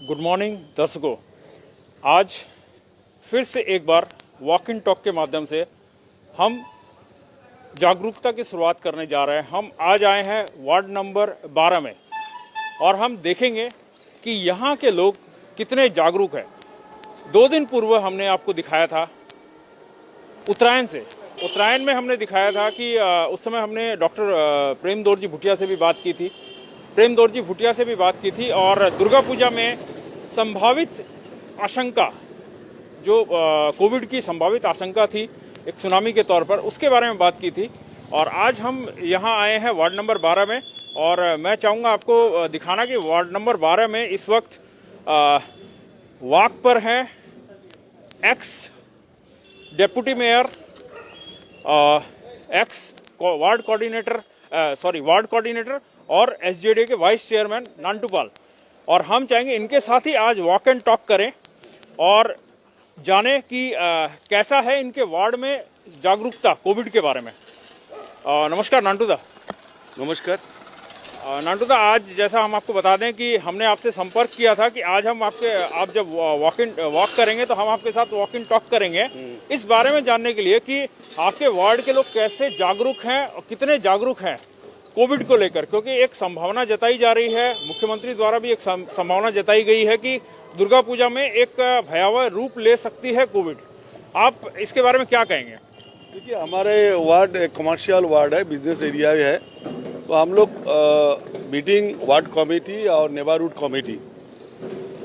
Good morning दर्शकों। आज फिर से एक बार वॉक इन टॉक के माध्यम से हम जागरूकता की शुरुआत करने जा रहे हैं। हम आज आए हैं वार्ड नंबर 12 में और हम देखेंगे कि यहाँ के लोग कितने जागरूक हैं। 2 दिन पूर्व हमने आपको दिखाया था उत्तरायण में हमने दिखाया था कि उस समय हमने डॉक्टर प्रेम दौर जी भुटिया से भी बात की थी और दुर्गा पूजा में संभावित आशंका जो कोविड की संभावित आशंका थी एक सुनामी के तौर पर, उसके बारे में बात की थी। और आज हम यहाँ आए हैं वार्ड नंबर 12 में और मैं चाहूँगा आपको दिखाना कि वार्ड नंबर 12 में इस वक्त वॉक पर हैं x deputy mayor, x ward coordinator और एसजेडी के वाइस चेयरमैन नांटू पाल। और हम चाहेंगे इनके साथ ही आज वॉक एंड टॉक करें और जाने कि कैसा है इनके वार्ड में जागरूकता कोविड के बारे में। नमस्कार नांटू दा। नमस्कार नांटू दा, आज जैसा हम आपको बता दें कि हमने आपसे संपर्क किया था कि आज हम आप जब वॉक करेंगे तो हम आपके साथ वॉक इन टॉक करेंगे इस बारे में जानने के लिए कि आपके वार्ड के लोग कैसे जागरूक हैं और कितने जागरूक हैं कोविड को लेकर, क्योंकि एक संभावना जताई जा रही है, मुख्यमंत्री द्वारा भी एक संभावना जताई गई है कि दुर्गा पूजा में एक भयावह रूप ले सकती है कोविड। आप इसके बारे में क्या कहेंगे? देखिए, हमारे वार्ड एक कमर्शियल वार्ड है, बिजनेस एरिया है, तो हम लोग मीटिंग वार्ड कमेटी और नेबरहुड कमेटी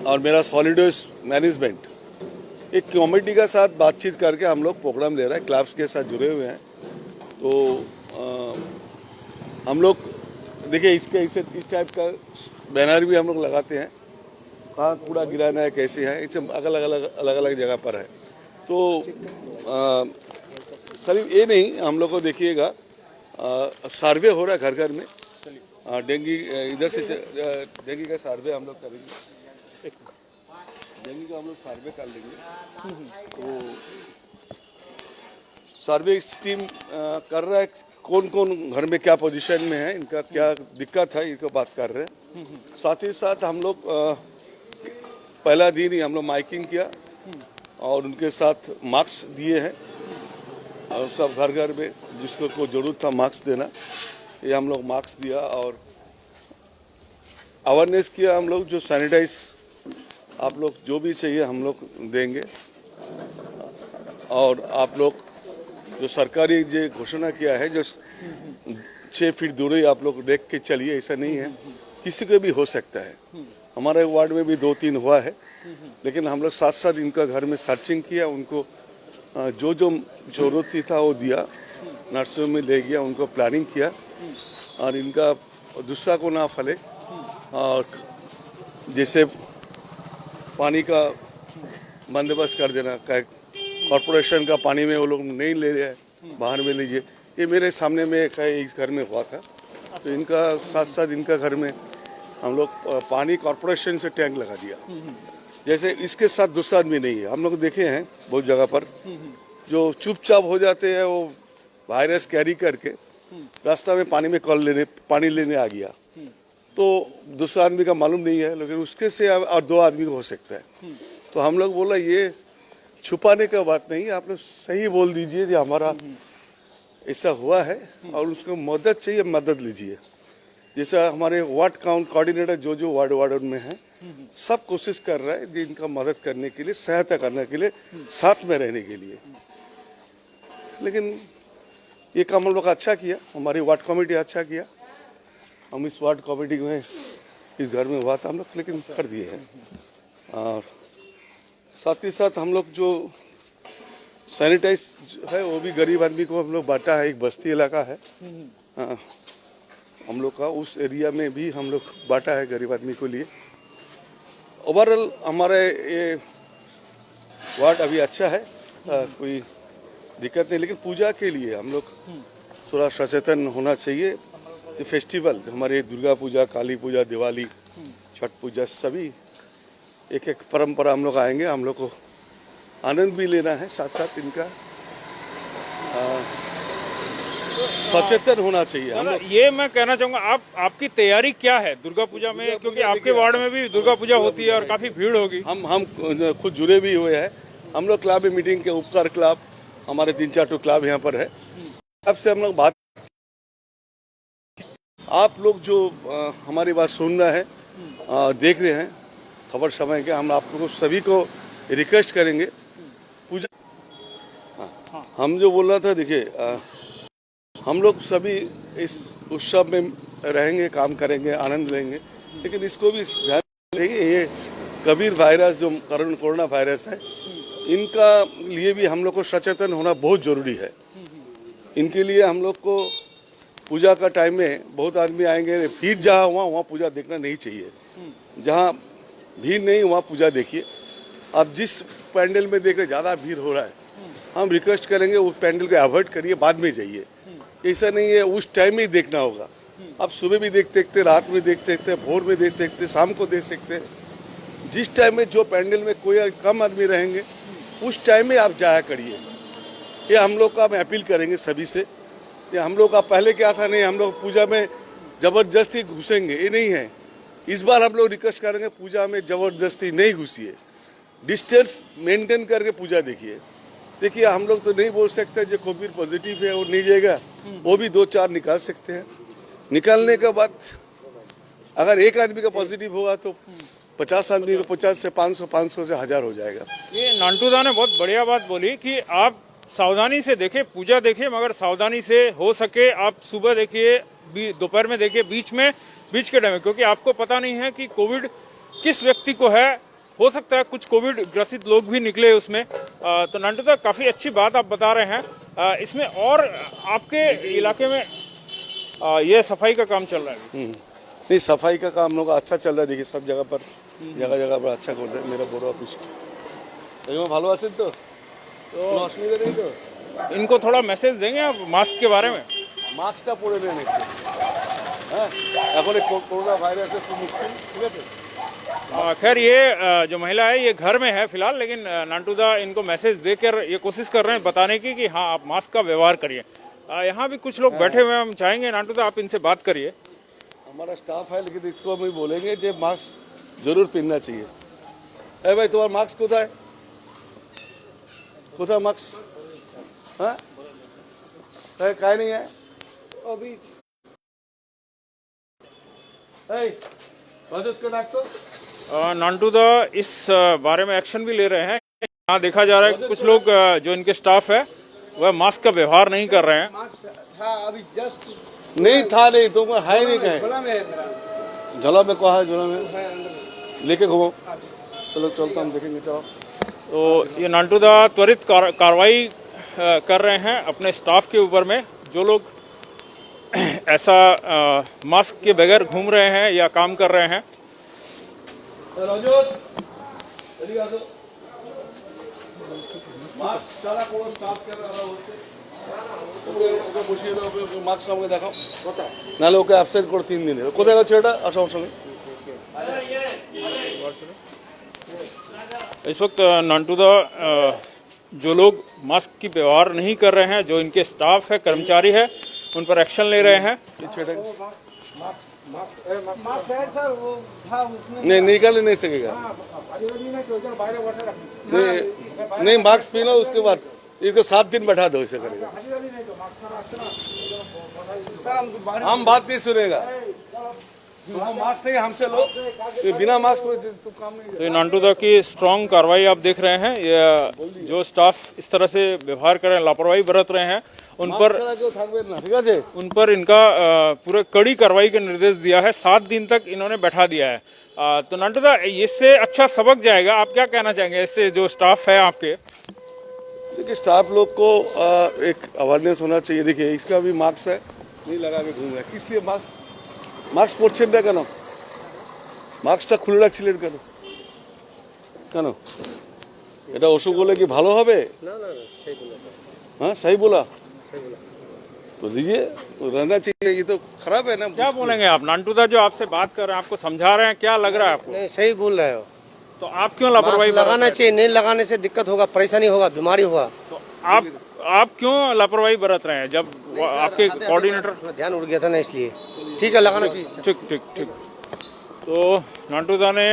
और मेरा सॉलिड वेस्ट मैनेजमेंट एक कमेटी के साथ बातचीत करके हम लोग प्रोग्राम ले रहे हैं, क्लब्स के साथ जुड़े हुए हैं। तो हम लोग देखिए इस टाइप का बैनर भी हम लोग लगाते हैं, कहाँ कूड़ा गिराना है, कैसे है, इसे अलग अलग जगह पर है। तो सिर्फ ये नहीं, हम लोग को देखिएगा सर्वे हो रहा है घर घर में, डेंगू इधर से डेंगू का सर्वे हम लोग करेंगे, डेंगू का हम लोग सर्वे कर लेंगे। तो सर्वे टीम कर रहा है कौन कौन घर में क्या पोजीशन में है, इनका क्या दिक्कत है, इनको बात कर रहे हैं। साथ ही साथ हम लोग पहला दिन ही हम लोग माइकिंग किया और उनके साथ मास्क दिए हैं और सब घर घर में जिसको को जरूरत था मास्क देना, ये हम लोग मास्क दिया और अवेयरनेस किया। हम लोग जो सैनिटाइज आप लोग जो भी चाहिए हम लोग देंगे और आप लोग जो सरकारी जो घोषणा किया है जो 6 फीट दूरी आप लोग देख के चलिए, ऐसा नहीं है, किसी को भी हो सकता है। हमारे वार्ड में भी 2-3 हुआ है, लेकिन हम लोग साथ साथ इनका घर में सर्चिंग किया, उनको जो जो जरूरत था वो दिया, नर्सरी में ले गया, उनको प्लानिंग किया और इनका दूसरा को ना फैले। और जैसे पानी का बंदोबस्त कर देना, कॉर्पोरेशन का पानी में वो लोग नहीं ले रहे हैं, बाहर में लीजिए। ये मेरे सामने में एक है, इस घर में हुआ था, तो इनका साथ साथ इनका घर में हम लोग पानी कॉर्पोरेशन से टैंक लगा दिया। जैसे इसके साथ दूसरा आदमी नहीं है, हम लोग देखे हैं बहुत जगह पर जो चुपचाप हो जाते हैं, वो वायरस कैरी करके रास्ता में पानी लेने आ गया, तो दूसरा आदमी का मालूम नहीं है, लेकिन उसके से और 2 आदमी को हो सकता है। तो हम लोग बोला ये छुपाने का बात नहीं, आप लोग सही बोल दीजिए कि हमारा ऐसा हुआ है और उसको मदद चाहिए, मदद लीजिए। जैसा हमारे वार्ड कोऑर्डिनेटर जो वार्ड में है, सब कोशिश कर रहा है इनका मदद करने के लिए, सहायता करने के लिए, साथ में रहने के लिए। लेकिन ये काम हम लोग अच्छा किया, हमारी वार्ड कमेटी अच्छा किया। हम इस वार्ड कमेटी में इस घर में हुआ था हम लोग, लेकिन कर दिए हैं। और साथ ही साथ हम लोग जो सैनिटाइज है वो भी गरीब आदमी को हम लोग बांटा है, एक बस्ती इलाका है हम लोग का, उस एरिया में भी हम लोग बांटा है गरीब आदमी को लिए। ओवरऑल हमारे ये वार्ड अभी अच्छा है, कोई दिक्कत नहीं, लेकिन पूजा के लिए हम लोग थोड़ा सचेतन होना चाहिए। ये फेस्टिवल हमारे दुर्गा पूजा, काली पूजा, दिवाली, छठ पूजा, सभी एक एक परंपरा हम लोग आएंगे, हम लोग को आनंद भी लेना है, साथ साथ इनका सचेतन होना चाहिए हम दादा, ये मैं कहना चाहूंगा आपकी तैयारी क्या है दुर्गा पूजा में, क्योंकि आपके वार्ड में भी दुर्गा पूजा होती है और काफी भीड़ होगी। हम खुद जुड़े भी हुए हैं। हम लोग क्लब में मीटिंग के उपकार क्लब, हमारे 3-4 क्लब यहाँ पर है। अब से हम लोग बात, आप लोग जो हमारी बात सुन रहे हैं, देख रहे हैं खबर समय के, हम आप लोग सभी को रिक्वेस्ट करेंगे पूजा। हाँ, हम जो बोल रहा था, देखिए हम लोग सभी इस उत्सव में रहेंगे, काम करेंगे, आनंद लेंगे, लेकिन इसको भी ध्यान रखिए, ये कबीर वायरस जो कोरोना वायरस है, इनका लिए भी हम लोग को सचेतन होना बहुत जरूरी है। इनके लिए हम लोग को पूजा का टाइम में बहुत आदमी आएंगे, भीड़ जहाँ वहाँ पूजा देखना नहीं चाहिए। जहाँ भीड़ नहीं वहाँ पूजा देखिए। अब जिस पैंडल में देख रहे ज़्यादा भीड़ हो रहा है, हम रिक्वेस्ट करेंगे उस पैंडल को अवॉइड करिए, बाद में जाइए। ऐसा नहीं है उस टाइम में ही देखना होगा। आप सुबह भी देख सकते, रात में देख सकते, भोर में देख सकते, शाम को देख सकते। जिस टाइम में जो पैंडल में कोई कम आदमी रहेंगे उस टाइम में आप जाया करिए। ये हम लोग का हम अपील करेंगे सभी से। ये हम लोग का पहले क्या था, नहीं हम लोग पूजा में जबरदस्ती घुसेंगे, ये नहीं है। इस बार हम लोग रिक्वेस्ट करेंगे पूजा में जबरदस्ती नहीं घुसिए, डिस्टेंस मेंटेन करके पूजा देखिए। देखिए हम लोग तो नहीं बोल सकते जो कोविड पॉजिटिव है वो नहीं जाएगा, वो भी 2-4 निकाल सकते हैं। निकालने के बाद अगर एक आदमी का पॉजिटिव होगा तो 50 आदमी को 50 से 500, 500 से 1000 हो जाएगा। ये नांटूदा ने बहुत बढ़िया बात बोली कि आप सावधानी से देखिए, पूजा देखिए, मगर सावधानी से हो सके आप सुबह देखिए, दोपहर में देखिए, बीच के टाइम में, क्योंकि आपको पता नहीं है कि कोविड किस व्यक्ति को है। हो सकता है कुछ कोविड ग्रसित लोग भी निकले उसमें। तो नांटूदा काफी अच्छी बात आप बता रहे हैं। इसमें और आपके इलाके में ये सफाई का काम चल रहा है। नहीं, सफाई का काम लोग अच्छा चल रहा है। देखिए सब जगह पर जगह पर अच्छा कर रहे हैं। मेरा बोरा ऑफिस भालो आছেন तो असुविधा नहीं तो इनको थोड़ा मैसेज देंगे आप मास्क के बारे में। মাস্কটা পরে নেন একটু, হ্যাঁ এখন कोरोना वायरस है तो मुश्किल, ठीक है। खैर ये जो महिला है ये घर में है फिलहाल, लेकिन नांटूदा इनको मैसेज देकर ये कोशिश कर रहे हैं बताने की कि हाँ आप मास्क का व्यवहार करिए। यहाँ भी कुछ लोग बैठे हुए हैं, हम चाहेंगे नांटूदा आप इनसे बात करिए। हमारा स्टाफ है, लेकिन इसको हम बोलेंगे कि मास्क जरूर पहनना चाहिए। अरे भाई तुम्हारा मास्क कोथा है, कोथा मास्क, हाँ काय नहीं है अभी। नांटूदा इस बारे में एक्शन भी ले रहे हैं। यहाँ देखा जा रहा है कि कुछ लोग जो इनके स्टाफ है वह मास्क का व्यवहार नहीं कर रहे हैं। अभी जस्ट नहीं था, नहीं तो है नहीं कहे झोला में कहा है, झोला में लेके घूमो। चलो चलता हम देखेंगे। तो ये नांटूदा त्वरित कार्रवाई कर रहे हैं अपने स्टाफ के ऊपर में, जो लोग ऐसा मास्क के बगैर घूम रहे हैं या काम कर रहे हैं। নাহলে ওকে অ্যাবসেন্ট করে 3 দিনে। কোথায় গেছে এটা? আসো আমার সঙ্গে। इस वक्त नांटूदा जो लोग मास्क की व्यवहार नहीं कर रहे हैं, जो इनके स्टाफ है, कर्मचारी है, उन पर एक्शन ले रहे हैं। नहीं निकल नहीं सकेगा। नहीं मास्क पहनो, उसके बाद इसको 7 दिन बैठा दो, ऐसे करेगा। हम बात नहीं सुनेगा। मास्क नहीं हमसे लो, बिना मास्क तो काम नहीं। तो नांटूदा की स्ट्रांग कार्रवाई आप देख रहे हैं। ये जो स्टाफ इस तरह से व्यवहार कर रहे हैं, लापरवाही बरत रहे हैं, उन पर इनका पूरे कड़ी कार्रवाई का निर्देश दिया है। 7 दिन तक इन्होंने बैठा दिया है। तो नांटूदा इससे अच्छा सबक जाएगा, आप क्या कहना चाहेंगे इससे जो स्टाफ है आपके? देखिए स्टाफ लोग को एक अवेयरनेस होना चाहिए। देखिए इसका भी मास्क है, नहीं लगा के घूम रहा है, किस लिए মাস্ক পরছেন না কেন? মাস্কটা খুলে রাখছিলেন কেন? কেন এটা অসুখ হলে কি ভালো হবে? না না सही बोला। हाँ सही बोला तो लीजिए, तो रहना चाहिए। ये तो खराब है ना। क्या बोलेंगे आप? नांटूदा जो आपसे बात कर रहे हैं, आपको समझा रहे हैं, क्या लग रहा है आपको? नहीं सही बोल रहे हो। तो आप क्यों लापरवाही लगाना चाहिए, नहीं लगाने से दिक्कत होगा, परेशानी होगा, बीमारी होगा। तो आप आप क्यों लापरवाही बरत रहे हैं जब आपके कोऑर्डिनेटर ध्यान उड़ गया था ना, इसलिए ठीक है, लगाना चाहिए। ठीक ठीक ठीक। तो नांटूदा ने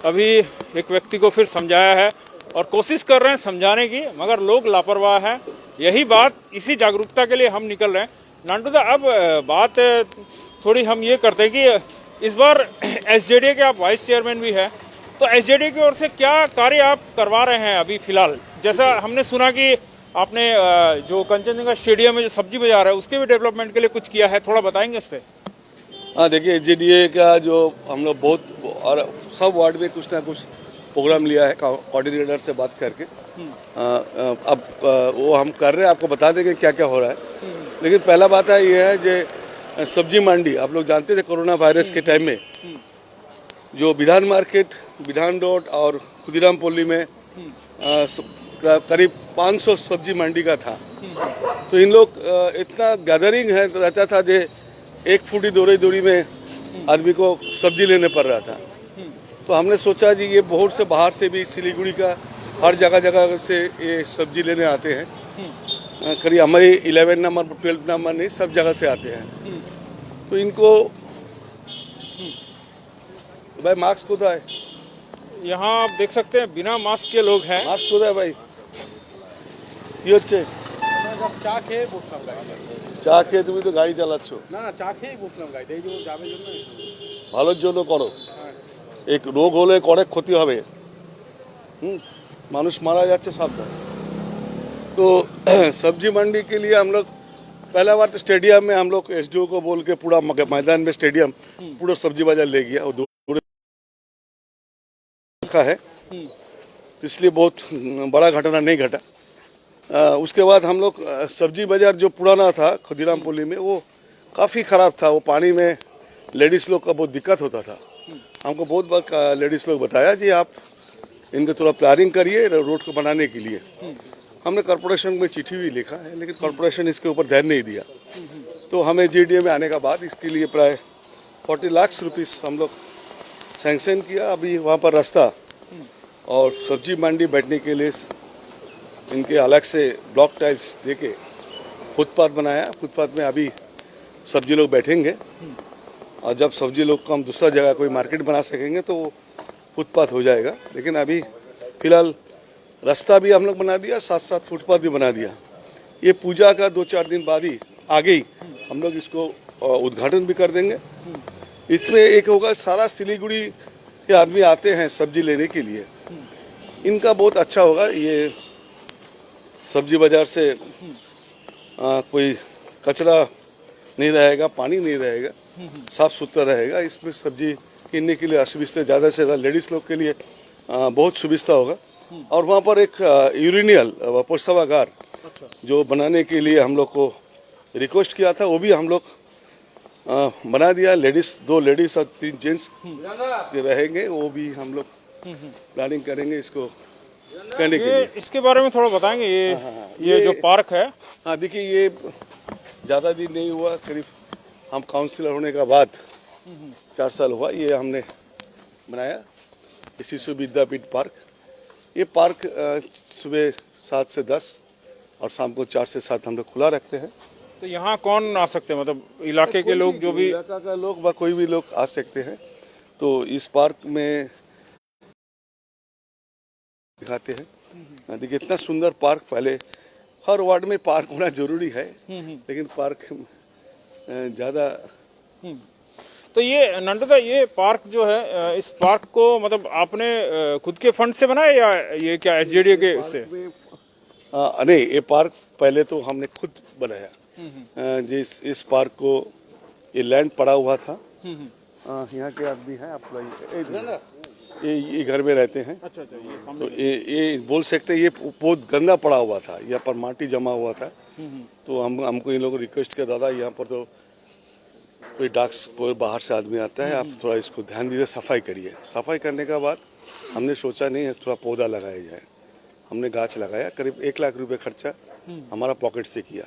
अभी एक व्यक्ति को फिर समझाया है और कोशिश कर रहे हैं समझाने की, मगर लोग लापरवाह हैं। यही बात, इसी जागरूकता के लिए हम निकल रहे हैं। नांटूदा, अब बात थोड़ी हम ये करते हैं कि इस बार एसजेडीए के आप वाइस चेयरमैन भी हैं, तो एसजेडीए की ओर से क्या कार्य आप करवा रहे हैं अभी फिलहाल? जैसा हमने सुना कि आपने जो कंचनजंगा स्टेडियम में जो सब्जी बाजार है उसके भी डेवलपमेंट के लिए कुछ किया है, थोड़ा बताएंगे इस पे? हाँ, देखिए एसजेडीए का जो हम लोग बहुत और सब वार्ड में कुछ ना कुछ प्रोग्राम लिया है कोऑर्डिनेटर से बात करके। अब वो हम कर रहे हैं, आपको बता देंगे क्या क्या हो रहा है। लेकिन पहला बात है ये है जो सब्जी मंडी, आप लोग जानते थे कोरोना वायरस के टाइम में जो विधान मार्केट, विधान रोड और खुदीराम पोली में करीब 500 सब्जी मंडी का था। तो इन लोग इतना गैदरिंग है रहता था जो 1 फुट ही दूरी में आदमी को सब्जी लेने पड़ रहा था। तो हमने सोचा जी ये बहुत से बाहर से भी, सिलीगुड़ी का हर जगह से ये सब्जी लेने आते हैं। करीब हमारी 11 नंबर 12 नंबर नहीं, सब जगह से आते हैं। तो इनको भाई मास्क खुद है, यहाँ आप देख सकते हैं बिना मास्क के लोग हैं। मास्क खुद है भाई, ये अच्छे চা খেয়ে বসলাম গাড়ি, চা খেয়ে তুমি তো গাড়ি চালাচ্ছ। না না চা খেয়েই বসলাম গাড়িতে, এই যে যাবে জন্য। ভালোর জন্য করো, এক রোগ হলে অনেক ক্ষতি হবে। মানুষ मारा যাচ্ছে সাবধান। तो सब्जी मंडी के लिए हम लोग पहला बार तो स्टेडियम में हम लोग एसडीओ को बोल के पूरा मैदान में स्टेडियम पूरा सब्जी बाजार ले गया और रखा है, इसलिए बहुत बड़ा घटना नहीं घटा। उसके बाद हम लोग सब्जी बाजार जो पुराना था खुदीराम पुली में वो काफ़ी ख़राब था। वो पानी में लेडीज़ लोग का बहुत दिक्कत होता था। हमको बहुत बार लेडीज़ लोग बताया जी आप इनको थोड़ा प्लानिंग करिए रोड को बनाने के लिए। हमने कॉरपोरेशन में चिट्ठी भी लिखा है, लेकिन कॉरपोरेशन इसके ऊपर ध्यान नहीं दिया। तो हमें जीडीए में आने के बाद इसके लिए प्राय 40 लाख रुपीस हम लोग सैंक्शन किया। अभी वहाँ पर रास्ता और सब्जी मंडी बैठने के लिए इनके अलग से ब्लॉक टाइल्स देके फुटपाथ बनाया। फुटपाथ में अभी सब्जी लोग बैठेंगे और जब सब्जी लोग को हम दूसरा जगह कोई मार्केट बना सकेंगे तो वो फुटपाथ हो जाएगा। लेकिन अभी फिलहाल रास्ता भी हम लोग बना दिया, साथ साथ फुटपाथ भी बना दिया। ये पूजा का 2-4 दिन बाद ही आगे ही हम लोग इसको उद्घाटन भी कर देंगे। इसमें एक होगा, सारा सिलीगुड़ी के आदमी आते हैं सब्जी लेने के लिए, इनका बहुत अच्छा होगा। ये सब्जी बाजार से कोई कचरा नहीं रहेगा, पानी नहीं रहेगा, साफ सुथरा रहेगा। इसमें सब्जी किनने के लिए असुविधा ज़्यादा से ज़्यादा लेडीज़ लोग के लिए बहुत सुविधा होगा। और वहाँ पर एक यूरिनियल पौष्टागार जो बनाने के लिए हम लोग को रिक्वेस्ट किया था, वो भी हम लोग बना दिया। 2 लेडीज़ और 3 जेंट्स रहेंगे, वो भी हम लोग प्लानिंग करेंगे इसको करने के लिए। इसके बारे में थोड़ा बताएंगे? ये जो पार्क है, हाँ देखिए, ये ज़्यादा दिन नहीं हुआ, करीब हम काउंसिलर होने के बाद 4 साल हुआ ये हमने बनाया शिशु विद्यापीठ पार्क। ये पार्क सुबह 7 से 10 और शाम को 4 से 7 हम लोग खुला रखते हैं। तो यहाँ कौन आ सकते हैं? मतलब इलाके के लोग, जो भी इलाका का लोग व कोई भी लोग आ सकते हैं। तो इस पार्क में दिखाते हैं। देखिए इतना सुंदर पार्क, पहले हर वार्ड में पार्क होना जरूरी है, लेकिन पार्क ज़्यादा। तो ये नांटूदा, ये पार्क जो है, इस पार्क को मतलब आपने खुद के फंड से बनाया या ये क्या एसजेडीए के उससे? नहीं, ये पार्क पहले तो हमने खुद बनाया। जिस इस पार्क को ये लैंड पड़ा हुआ था, यहाँ के आदमी हैं आप ये घर में रहते हैं। अच्छा, तो ये बोल सकते हैं ये बहुत गंदा पड़ा हुआ था, यहाँ पर माटी जमा हुआ था। तो हमको इन लोगों को रिक्वेस्ट किया, दादा यहाँ पर तो कोई कोई बाहर से आदमी आता है, आप थोड़ा इसको ध्यान दीजिए, सफाई करिए। सफाई करने के बाद हमने सोचा नहीं थोड़ा पौधा लगाया जाए, हमने गाछ लगाया। करीब 1 लाख रुपए खर्चा हमारा पॉकेट से किया।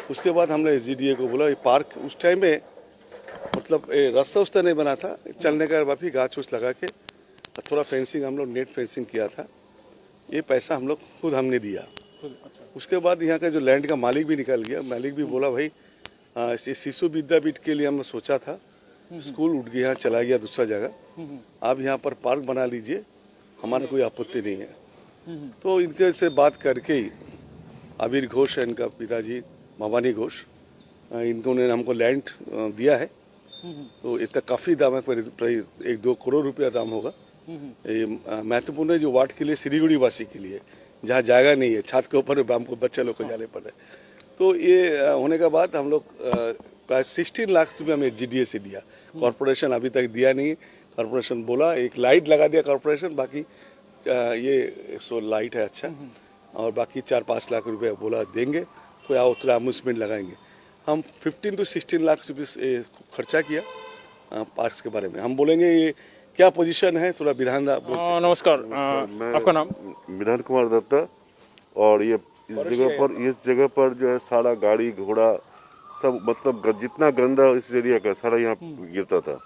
उसके बाद हमने एसडीए को बोला ये पार्क उस टाइम में मतलब रास्ता नहीं बना था, चलने का काफ़ी गाछ उछ लगा के थोड़ा फेंसिंग हम लोग नेट फेंसिंग किया था। ये पैसा हम लोग खुद हमने दिया। उसके बाद यहाँ का जो लैंड का मालिक भी निकल गया। मालिक भी बोला भाई इस शिशु विद्यापीठ के लिए हमने सोचा था, स्कूल उठ गया, चला गया दूसरा जगह, आप यहाँ पर पार्क बना लीजिए, हमारा कोई आपत्ति नहीं है। तो इनके से बात करके ही आबिर घोष है इनका पिताजी, भवानी घोष, इन्होंने हमको लैंड दिया है। तो इतना काफ़ी दाम है, 1-2 करोड़ रुपया दाम होगा। ये महत्वपूर्ण है जो वार्ड के लिए, सिलीगुड़ी वासी के लिए, जहाँ जगह नहीं है, छत के ऊपर हमको बच्चे लोग को जाने पड़ रहे। तो ये होने के बाद हम लोग प्राय 16 लाख रुपये हमें GDA से दिया। कॉरपोरेशन अभी तक दिया नहीं। कॉरपोरेशन बोला एक लाइट लगा दिया कॉरपोरेशन, बाकी ये सो लाइट है अच्छा, और बाकी 4-5 लाख रुपये बोला देंगे, कोई उतना अम्यूजमेंट लगाएंगे। हम 15 to 16 लाख रुपये खर्चा किया पार्क्स के बारे में। हम बोलेंगे ये क्या पोजीशन है, थोड़ा विधान नमस्कार, आपका नाम? विधान कुमार दत्ता। और ये इस जगह पर जो है सारा गाड़ी घोड़ा सब, मतलब जितना गंदा इस एरिया का सारा यहाँ गिरता था।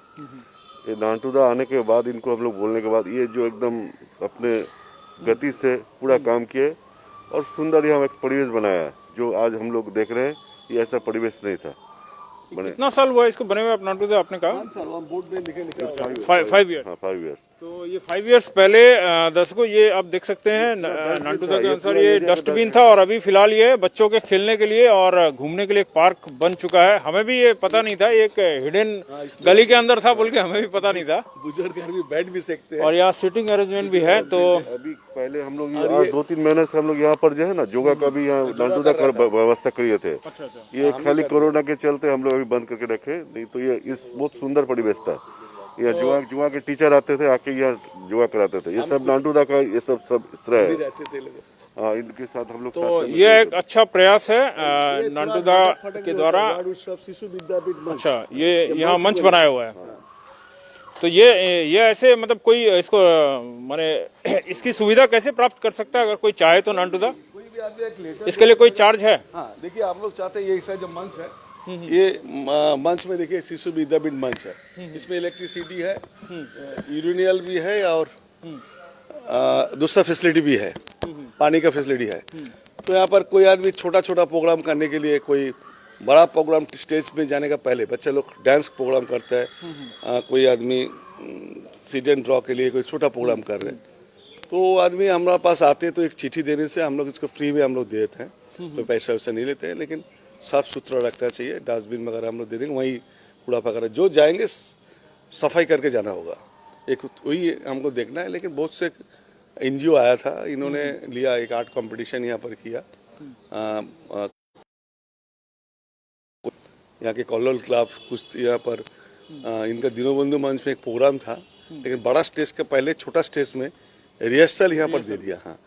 ये नानटुदा आने के बाद, इनको हम लोग बोलने के बाद, ये जो एकदम अपने गति से पूरा काम किए और सुंदर यहाँ एक परिवेश बनाया जो आज हम लोग देख रहे हैं। ये ऐसा परिवेश नहीं था। कितना साल हुआ इसको बने हुए आप नानटुदा, आपने कहा? 5 साल, हम बोर्ड में लिखे 5 ईयर। हाँ, 5 ईयर्स। तो ये 5 ईयर्स पहले दर्शकों, ये आप देख सकते हैं नानटुदा के अनुसार ये डस्टबिन था, और अभी फिलहाल ये बच्चों के खेलने के लिए और घूमने के लिए एक पार्क बन चुका है। हमें भी ये पता नहीं था, एक हिडन गली के अंदर था बोल के हमें भी पता नहीं था। बुजुर्ग भी बैठ भी सकते हैं, और यहाँ सीटिंग अरेंजमेंट भी है। तो अभी पहले हम लोग 2-3 महीने से हम लोग यहाँ पर जो है ना योगा का भी यहाँ नानटुदा का व्यवस्था किए थे। ये खाली कोरोना के चलते हम लोग अभी बंद करके रखे, नहीं तो ये इस बहुत सुंदर परिवेश था। यहाँ जुआ के टीचर आते थे, आके यहाँ जुआ कराते थे। ये सब नानटुदा का, ये सब श्रेय है। हाँ, इनके साथ हम लोग। तो ये एक अच्छा प्रयास है नानटुदा के द्वारा। शिशु विद्यापीठ। अच्छा, ये यहाँ मंच बनाया हुआ है। तो ये ऐसे मतलब कोई इसको माने इसकी सुविधा कैसे प्राप्त कर सकता है अगर कोई चाहे तो नानटुदा? इसके लिए कोई चार्ज है? हाँ, देखिए आप लोग चाहते हैं, ये ऐसा जो मंच है, ये मंच में देखिए शिशु विद्यापीठ मंच है। इसमें इलेक्ट्रिसिटी है, यूरिनियल भी है, और दूसरा फैसिलिटी भी है, पानी का फैसिलिटी है। तो यहाँ पर कोई आदमी छोटा छोटा प्रोग्राम करने के लिए, कोई बड़ा प्रोग्राम स्टेज में जाने का पहले बच्चे लोग डांस प्रोग्राम करता है, कोई आदमी सीड एंड ड्रॉ के लिए कोई छोटा प्रोग्राम कर रहे हैं, तो आदमी हमारे पास आते हैं। तो एक चिट्ठी देने से हम लोग इसको फ्री में हम लोग दे देते हैं, कोई पैसा वैसा नहीं लेते हैं, लेकिन साफ सुथरा रखना चाहिए। डस्टबिन वगैरह हम लोग दे देंगे, वहीं कूड़ा वगैरह जो जाएंगे सफाई करके जाना होगा, एक वही हमको देखना है। लेकिन बहुत से NGO आया था, इन्होंने लिया, एक आर्ट कंपटीशन यहाँ पर किया। यहाँ के कॉलोल क्लब कुछ यहाँ पर इनका दीनबंधु मंच में एक प्रोग्राम था, लेकिन बड़ा स्टेज के पहले छोटा स्टेज में रिहर्सल यहाँ पर दे दिया। हाँ,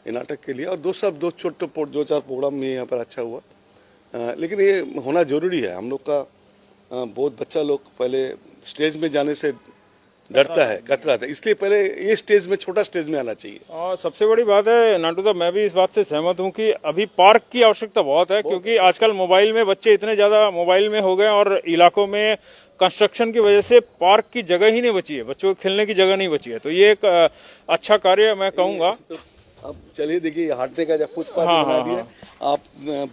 ये नाटक के लिए, और दो छोटे 2-4 प्रोग्राम में यहाँ पर अच्छा हुआ। लेकिन ये होना जरूरी है। हम लोग का बहुत बच्चा लोग पहले स्टेज में जाने से डरता है, कतराता है, इसलिए पहले ये स्टेज में, छोटा स्टेज में आना चाहिए। और सबसे बड़ी बात है नानटुदा, मैं भी इस बात से सहमत हूँ कि अभी पार्क की आवश्यकता बहुत है, क्योंकि आजकल मोबाइल में बच्चे इतने ज्यादा मोबाइल में हो गए, और इलाकों में कंस्ट्रक्शन की वजह से पार्क की जगह ही नहीं बची है, बच्चों के खेलने की जगह नहीं बची है। तो ये एक अच्छा कार्य मैं कहूँगा। अब चलिए देखिए, हाटने का जब फुटपाथ बना दिया, आप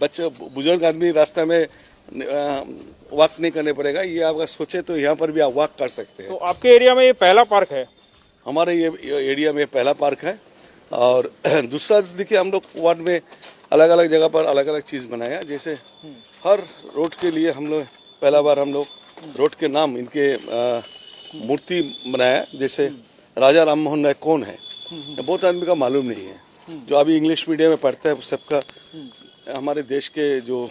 बच्चे बुजुर्ग आदमी रास्ता में वॉक नहीं करने पड़ेगा। ये आप अगर सोचे तो यहाँ पर भी आप वॉक कर सकते हैं। तो आपके एरिया में ये पहला पार्क है? हमारे ये एरिया में पहला पार्क है। और दूसरा देखिए, हम लोग वार्ड में अलग अलग जगह पर अलग अलग चीज़ बनाया। जैसे हर रोड के लिए हम लोग पहला बार हम लोग रोड के नाम इनके मूर्ति बनाया। जैसे राजा राम मोहन राय कौन है, बहुत आदमी का मालूम नहीं है, जो अभी इंग्लिश मीडियम में पढ़ता है सबका। हमारे देश के जो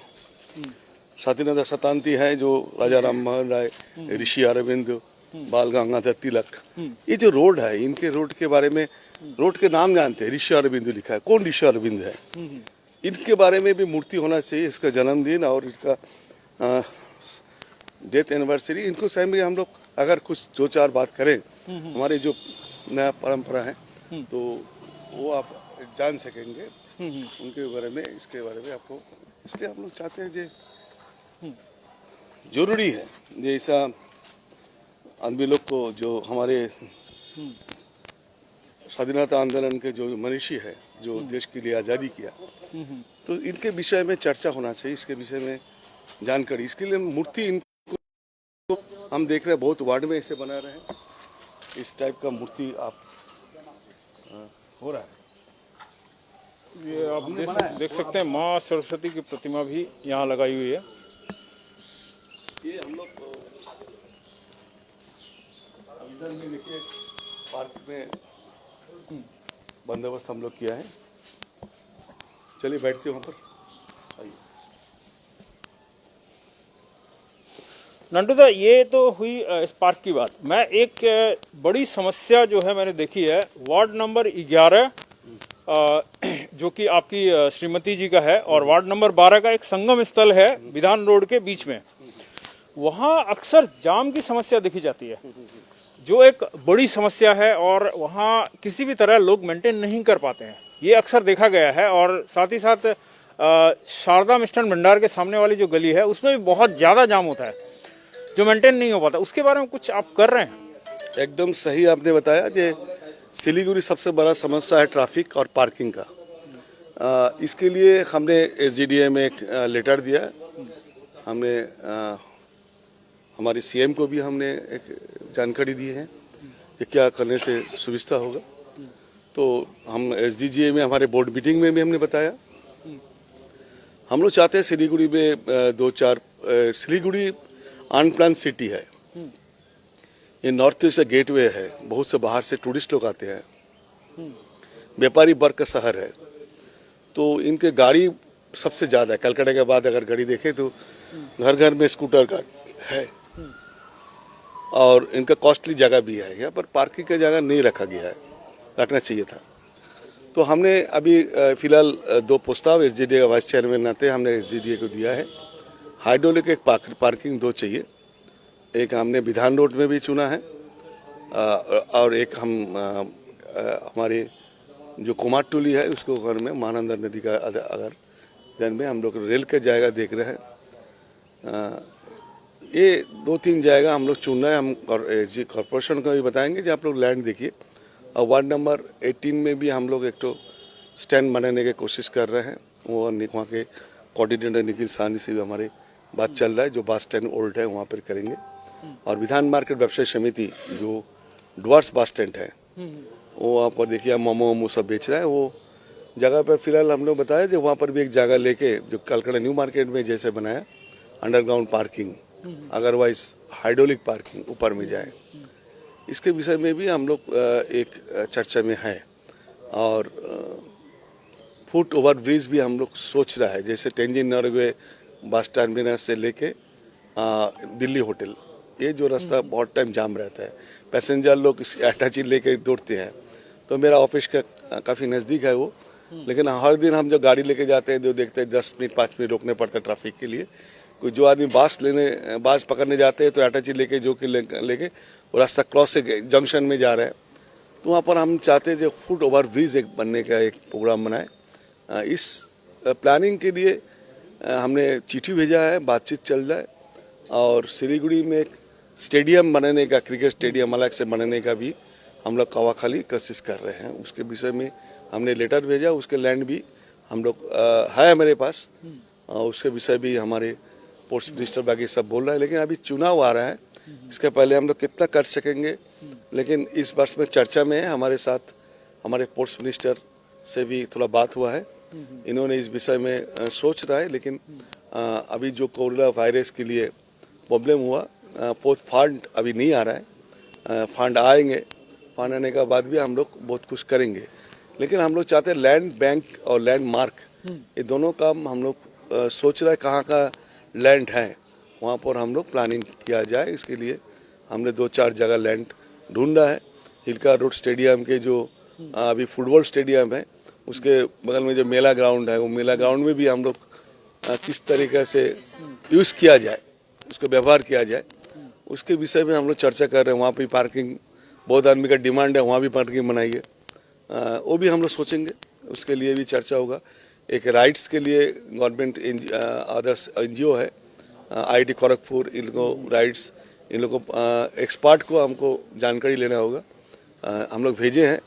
स्वाधीनता शताब्दी है, जो राजा राम मोहन राय, ऋषि अरविंद, बाल गंगाधर तिलक, ये जो रोड है, इनके रोड के बारे में, रोड के नाम जानते हैं। ऋषि अरविंद लिखा है, कौन ऋषि अरविंद है, इनके बारे में भी मूर्ति होना चाहिए। इसका जन्मदिन और इसका डेथ एनिवर्सरी, इनको सही में हम लोग अगर कुछ 2-4 बात करें, हमारे जो नया परंपरा है, तो वो आप जान सकेंगे उनके बारे में, इसके बारे में आपको। इसलिए हम लोग चाहते हैं जो जरूरी है, जैसा आदमी लोग को जो हमारे स्वाधीनता आंदोलन के जो मनीषी है, जो देश के लिए आज़ादी किया, तो इनके विषय में चर्चा होना चाहिए, इसके विषय में जानकारी। इसके लिए मूर्ति इनको हम देख रहे हैं, बहुत वार्ड में इसे बना रहे हैं, इस टाइप का मूर्ति आप हो रहा है। ये आप देख सकते हैं माँ सरस्वती की प्रतिमा भी यहाँ लगाई हुई है। ये हम लोग इधर में देखिए पार्क में बंदोबस्त हम लोग किया है। चलिए बैठते हैं वहाँ पर। आइए। नंटू दा, ये तो हुई इस पार्क की बात। मैं एक बड़ी समस्या जो है मैंने देखी है वार्ड नंबर 11 जो कि आपकी श्रीमती जी का है, और वार्ड नंबर 12 का एक संगम स्थल है विधान रोड के बीच में। वहाँ अक्सर जाम की समस्या देखी जाती है, जो एक बड़ी समस्या है, और वहाँ किसी भी तरह लोग मेंटेन नहीं कर पाते हैं, ये अक्सर देखा गया है। और साथ ही साथ शारदा मिष्ठान भंडार के सामने वाली जो गली है उसमें भी बहुत ज़्यादा जाम होता है, जो मेंटेन नहीं हो पाता। उसके बारे में कुछ आप कर रहे हैं? एकदम सही आपने बताया। जे सिलीगुड़ी सबसे बड़ा समस्या है ट्रैफिक और पार्किंग का। इसके लिए हमने SGDA में एक लेटर दिया। हमने हमारी CM को भी हमने एक जानकारी दी है कि क्या करने से सुविधा होगा। तो हम SDGA में हमारे बोर्ड मीटिंग में भी हमने बताया। हम लोग चाहते हैं सिलीगुड़ी में सिलीगुड़ी अनप्लान सिटी है, ये नॉर्थ ईस्ट गेटवे है, बहुत से बाहर से टूरिस्ट लोग आते हैं, व्यापारी वर्ग का शहर है, तो इनके गाड़ी सबसे ज़्यादा है। कलकत्ता के बाद अगर गाड़ी देखें तो घर घर में स्कूटर का है, और इनका कॉस्टली जगह भी है। यहाँ पर पार्किंग का जगह नहीं रखा गया है, रखना चाहिए था। तो हमने अभी फिलहाल 2 प्रस्ताव SGDA का वाइस चेयरमैन नाते हमने SGDA को दिया है। हाइड्रोलिक एक पार्किंग 2 चाहिए, एक हमने विधान रोड में भी चुना है, और एक हम हमारे जो कुमार टोली है उसको घर में महानंदा नदी का अगर जन में हम लोग रेल का जाएगा देख रहे हैं। ये 2-3 जाएगा हम लोग चुन रहे हैं। हम कॉर्पोरेशन को भी बताएंगे कि आप लोग लैंड देखिए। और वार्ड नंबर 18 में भी हम लोग एक तो स्टैंड बनाने की कोशिश कर रहे हैं। वो वहाँ के कोऑर्डिनेटर निखिल साहनी से भी हमारे बात चल रहा है, जो बस स्टैंड ओल्ड है वहाँ पर करेंगे। और विधान मार्केट व्यवसाय समिति जो डुअर्स बस स्टैंड है, वो वहाँ पर देखिए मोमो सब बेच रहा है। वो जगह पर फिलहाल हम लोग बताया कि वहाँ पर भी एक जगह लेके जो कलकत्ता न्यू मार्केट में जैसे बनाया underground parking, otherwise hydraulic parking ऊपर में जाए, इसके विषय में भी हम लोग एक चर्चा में है। और फुट ओवर ब्रिज भी हम लोग सोच रहा है, जैसे तेंजिन नॉर्वे बस टर्मिनस से लेके दिल्ली होटल, ये जो रास्ता बहुत टाइम जाम रहता है, पैसेंजर लोग इस अटैची लेके दौड़ते हैं। तो मेरा ऑफिस का काफ़ी नज़दीक है वो, लेकिन हर दिन हम जो गाड़ी लेके जाते हैं जो देखते हैं 10 मिनट 5 मिनट रोकने पड़ता है ट्रैफिक के लिए। कोई जो आदमी बास पकड़ने जाते हैं तो अटैची लेके जो कि लेके वो रास्ता क्रॉस से जंक्शन में जा रहे हैं। तो वहाँ पर हम चाहते हैं जो फुट ओवर ब्रिज एक बनने का एक प्रोग्राम बनाए। इस प्लानिंग के लिए हमने चिट्ठी भेजा है, बातचीत चल रहा है। और सिलीगुड़ी में एक स्टेडियम बनाने का, क्रिकेट स्टेडियम अलग से बनाने का भी हम लोग कवाखाली कोशिश कर रहे हैं। उसके विषय में हमने लेटर भेजा, उसके लैंड भी हम लोग है मेरे पास, उसके विषय भी हमारे पोस्ट मिनिस्टर बाकी सब बोल रहा है। लेकिन अभी चुनाव आ रहा है, इसके पहले हम लोग कितना कर सकेंगे, लेकिन इस वर्ष में चर्चा में है। हमारे साथ हमारे पोस्ट मिनिस्टर से भी थोड़ा बात हुआ है, इन्होंने इस विषय में सोच रहा है। लेकिन अभी जो कोरोना वायरस के लिए प्रॉब्लम हुआ, फंड अभी नहीं आ रहा है, फंड आएंगे, फंड आने के बाद भी हम लोग बहुत कुछ करेंगे। लेकिन हम लोग चाहते हैं लैंड बैंक और लैंड मार्क, ये दोनों काम हम लोग सोच रहे हैं कहाँ का लैंड है, वहाँ पर हम लोग प्लानिंग किया जाए। इसके लिए हमने 2-4 जगह लैंड ढूंढा है। हिलका रोड स्टेडियम के जो अभी फुटबॉल स्टेडियम है उसके बगल में जो मेला ग्राउंड है, वो मेला ग्राउंड में भी हम लोग किस तरीके से यूज़ किया जाए, उसको व्यवहार किया जाए, उसके विषय में हम लोग चर्चा कर रहे हैं। वहाँ पे पार्किंग बहुत आदमी का डिमांड है, वहाँ भी पार्किंग बनाइए, वो भी हम लोग सोचेंगे, उसके लिए भी चर्चा होगा। एक राइट्स के लिए गवर्नमेंट अदर्स NGO है IIT खड़गपुर, इनको राइट्स, इन लोगों को एक्सपर्ट को हमको जानकारी लेना होगा। हम लोग भेजे हैं,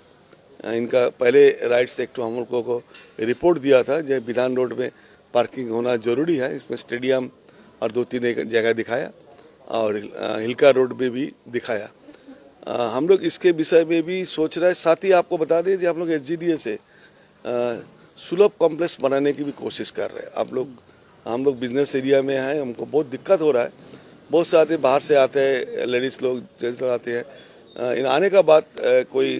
इनका पहले राइट्स एक्ट हम लोगों को रिपोर्ट दिया था जो विधान रोड में पार्किंग होना जरूरी है। इसमें स्टेडियम और 2-3 एक जगह दिखाया और हिलका रोड में भी दिखाया। हम लोग इसके विषय में भी सोच रहे हैं। साथ ही आपको बता दें कि हम लोग SGDA से सुलभ कॉम्प्लेक्स बनाने की भी कोशिश कर रहे हैं। हम लोग बिजनेस एरिया में हैं, हमको बहुत दिक्कत हो रहा है। बहुत से आते बाहर से आते हैं, लेडीज़ लोग जेंट्स लोग आते हैं। इन आने का बाद कोई